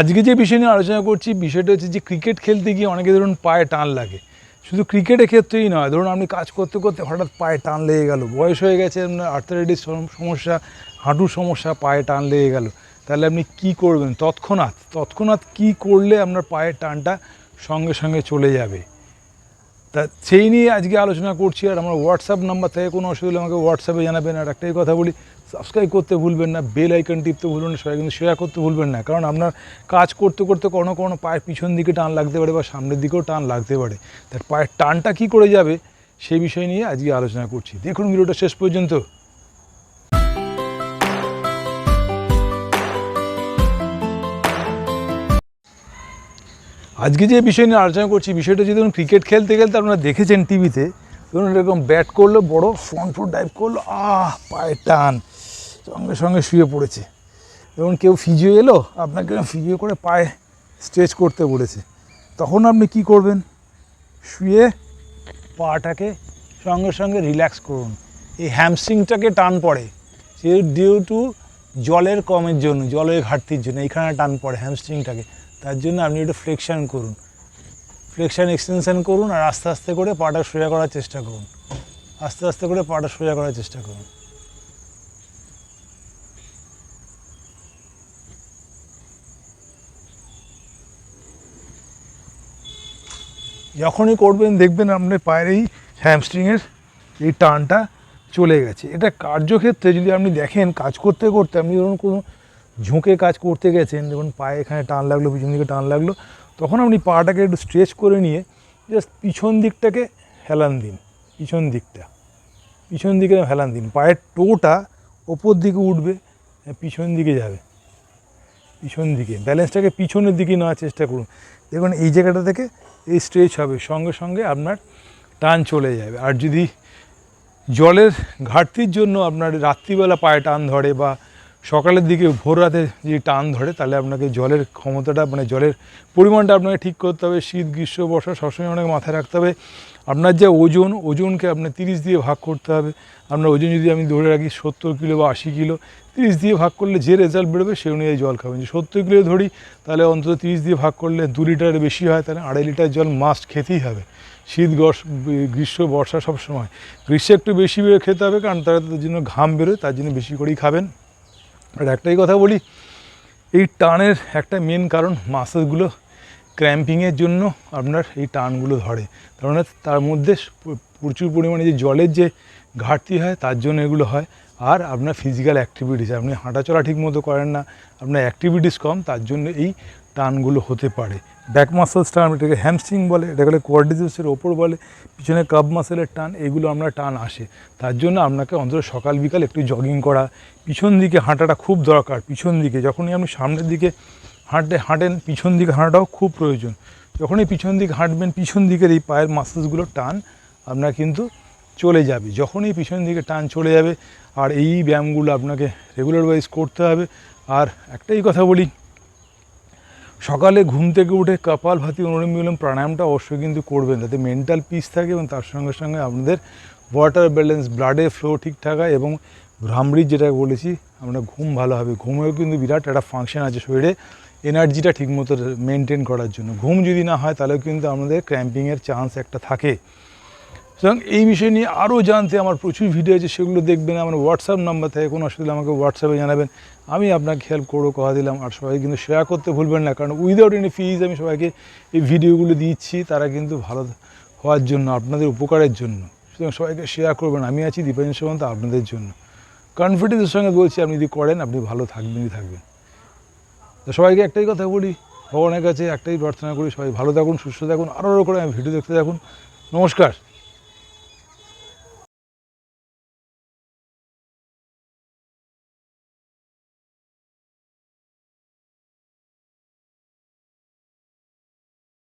আজকে যে বিষয় নিয়ে আলোচনা করছি বিষয়টা হচ্ছে যে ক্রিকেট খেলতে গিয়ে অনেকে ধরুন পায়ে টান লাগে। শুধু ক্রিকেটের ক্ষেত্রেই নয়, ধরুন আপনি কাজ করতে করতে হঠাৎ পায়ে টান লেগে গেল, বয়স হয়ে গেছে, আপনার আর্থারাইটিস সমস্যা, হাঁটুর সমস্যা, পায়ে টান লেগে গেল, তাহলে আপনি কি করবেন? তৎক্ষণাৎ কি করলে আপনার পায়ের টানটা সঙ্গে সঙ্গে চলে যাবে, তা সেই নিয়ে আজকে আলোচনা করছি। আর আমার হোয়াটসঅ্যাপ নাম্বার থেকে কোনো অসুবিধা আমাকে হোয়াটসঅ্যাপে জানাবেন। আর একটাই কথা বলি, সাবস্ক্রাইব করতে ভুলবেন না, বেল আইকন টিপতে ভুলবেন না, সবাই কিন্তু শেয়ার করতে ভুলবেন না। কারণ আপনার কাজ করতে করতে কোনো কোনো পায়ের পিছন দিকে টান লাগতে পারে বা সামনের দিকেও টান লাগতে পারে। তার পায়ের টানটা কী করে যাবে সেই বিষয় নিয়ে আজকে আলোচনা করছি। দেখুন ভিডিওটা শেষ পর্যন্ত। আজকে যে বিষয় নিয়ে আলোচনা করছি বিষয়টা যদি ধরুন ক্রিকেট খেলতে খেলতে আপনারা দেখেছেন টিভিতে, ধরুন এরকম ব্যাট করলো, বড় ফ্রন্ট ফুট ডাইভ করলো, পায়ের টান, সঙ্গে সঙ্গে শুয়ে পড়েছে। যেমন কেউ ফিজিও এলো, আপনাকে ফিজিও করে পায়ে স্ট্রেচ করতে বলেছে, তখন আপনি কি করবেন? শুয়ে পাটাকে সঙ্গে সঙ্গে রিল্যাক্স করুন। এই হ্যামস্ট্রিংটাকে টান পড়ে, সে ডিউ টু জলের কমের জন্য, জলের ঘাটতির জন্য এইখানে টান পড়ে হ্যামস্ট্রিংটাকে। তার জন্য আপনি একটু ফ্লেকশন করুন, ফ্লেকশন এক্সটেনশন করুন, আর আস্তে আস্তে করে পাটা সোজা করার চেষ্টা করুন, আস্তে আস্তে করে পাটা সোজা করার চেষ্টা করুন। যখনই করবেন দেখবেন আপনার পায়ের এই হ্যামস্ট্রিংয়ের এই টানটা চলে গেছে। এটা কার্যক্ষেত্রে যদি আপনি দেখেন, কাজ করতে করতে আপনি ধরুন কোনো ঝুঁকে কাজ করতে গেছেন, যখন পায়ে এখানে টান লাগলো, পিছন দিকে টান লাগলো, তখন আপনি পাটাকে একটু স্ট্রেচ করে নিয়ে জাস্ট পিছন দিকটাকে হেলান দিন, পিছন দিকে হেলান দিন। পায়ের টোটা ওপর দিকে উঠবে, পিছন দিকে যাবে, পিছন দিকে ব্যালেন্সটাকে পিছনের দিকে নেওয়ার চেষ্টা করুন। দেখুন এই জায়গাটা থেকে এই স্ট্রেচ হবে, সঙ্গে সঙ্গে আপনার টান চলে যাবে। আর যদি জলের ঘাটতির জন্য আপনার রাত্রিবেলা পায়ে টান ধরে বা সকালের দিকে ভোর রাতে যদি টান ধরে, তাহলে আপনাকে জলের ক্ষমতাটা, মানে জলের পরিমাণটা আপনাকে ঠিক করতে হবে। শীত, গ্রীষ্ম, বর্ষা সবসময় আপনাকে মাথায় রাখতে হবে আপনার যে ওজনকে আপনার 30 দিয়ে ভাগ করতে হবে। আপনার ওজন যদি আমি ধরে রাখি 70 কিলো বা 80 কিলো, 30 দিয়ে ভাগ করলে যে রেজাল্ট বেরোবে সেই অনুযায়ী জল খাবেন। যদি 70 কিলো ধরি, তাহলে অন্তত 30 দিয়ে ভাগ করলে 2 লিটারের বেশি হয়, তাহলে 2.5 লিটার জল মাস্ট খেতেই হবে। শীত, গ্রীষ্ম, বর্ষা সব সময়। গ্রীষ্মে একটু বেশি খেতে হবে, কারণ তার জন্য ঘাম বেরোয়, তার জন্য বেশি করেই খাবেন। আর একটাই কথা বলি, এই টানের একটা মেন কারণ মাসেলগুলো ক্র্যাম্পিংয়ের জন্য আপনার এই টানগুলো ধরে। তার মানে তার মধ্যে প্রচুর পরিমাণে যে জলের যে ঘাটতি হয়, তার জন্য এগুলো হয়। আর আপনার ফিজিক্যাল অ্যাক্টিভিটিস, আপনি হাঁটাচলা ঠিক মতো করেন না, আপনার অ্যাক্টিভিটিস কম, তার জন্য এই টানগুলো হতে পারে। ব্যাক মাসেলস টান, এটাকে হ্যামস্ট্রিং বলে, এটাকে কোয়াড্রিসেপসের ওপর বলে, পিছনে কাব মাসেলের টান, এগুলো আমরা টান আসে। তার জন্য আপনাকে অন্তত সকাল বিকাল একটু জগিং করা, পিছন দিকে হাঁটাটা খুব দরকার। পিছন দিকে যখনই আপনি সামনের দিকে হাঁটেন, পিছন দিকে হাঁটাটাও খুব প্রয়োজন। যখনই পিছন দিকে হাঁটবেন, পিছন দিকের এই পায়ের মাসেলসগুলোর টান আপনার কিন্তু চলে যাবে। যখনই পিছন দিকে টান চলে যাবে, আর এই ব্যায়ামগুলো আপনাকে রেগুলার ওয়াইজ করতে হবে। আর একটাই কথা বলি, সকালে ঘুম থেকে উঠে কপালভাতি, অনুলোম বিলোম, প্রাণায়ামটা অবশ্যই কিন্তু করবেন, যাতে মেন্টাল পিস থাকে এবং তার সঙ্গে সঙ্গে আপনাদের ওয়াটার ব্যালেন্স, ব্লাডের ফ্লো ঠিকঠাক হয় এবং ভ্রামৃত যেটা বলেছি, আমরা ঘুম ভালো হবে। ঘুমেও কিন্তু বিরাট একটা ফাংশন আছে শরীরে, এনার্জিটা ঠিকমতো মেনটেন করার জন্য। ঘুম যদি না হয়, তাহলেও কিন্তু আমাদের ক্র্যাম্পিংয়ের চান্স একটা থাকে। সুতরাং এই বিষয় নিয়ে আরও জানতে আমার প্রচুর ভিডিও আছে, সেগুলো দেখবেন। আমার হোয়াটসঅ্যাপ নাম্বার থেকে কোনো অসুবিধা আমাকে হোয়াটসঅ্যাপে জানাবেন, আমি আপনাকে হেল্প করবো, কথা দিলাম। আর সবাই কিন্তু শেয়ার করতে ভুলবেন না, কারণ উইদাউট এনি ফিজ আমি সবাইকে এই ভিডিওগুলো দিচ্ছি, তারা কিন্তু ভালো হওয়ার জন্য, আপনাদের উপকারের জন্য। সুতরাং সবাইকে শেয়ার করবেন। আমি আছি দীপাঞ্জন সামন্ত আপনাদের জন্য। কনফিডেন্সের সঙ্গে বলছি, আপনি যদি করেন আপনি ভালো থাকবেনই থাকবেন। তো সবাইকে একটাই কথা বলি, ভগবানের কাছে একটাই প্রার্থনা করি, সবাই ভালো থাকুন, সুস্থ থাকুন, আরও করে আমি ভিডিও দেখতে থাকুন। নমস্কার।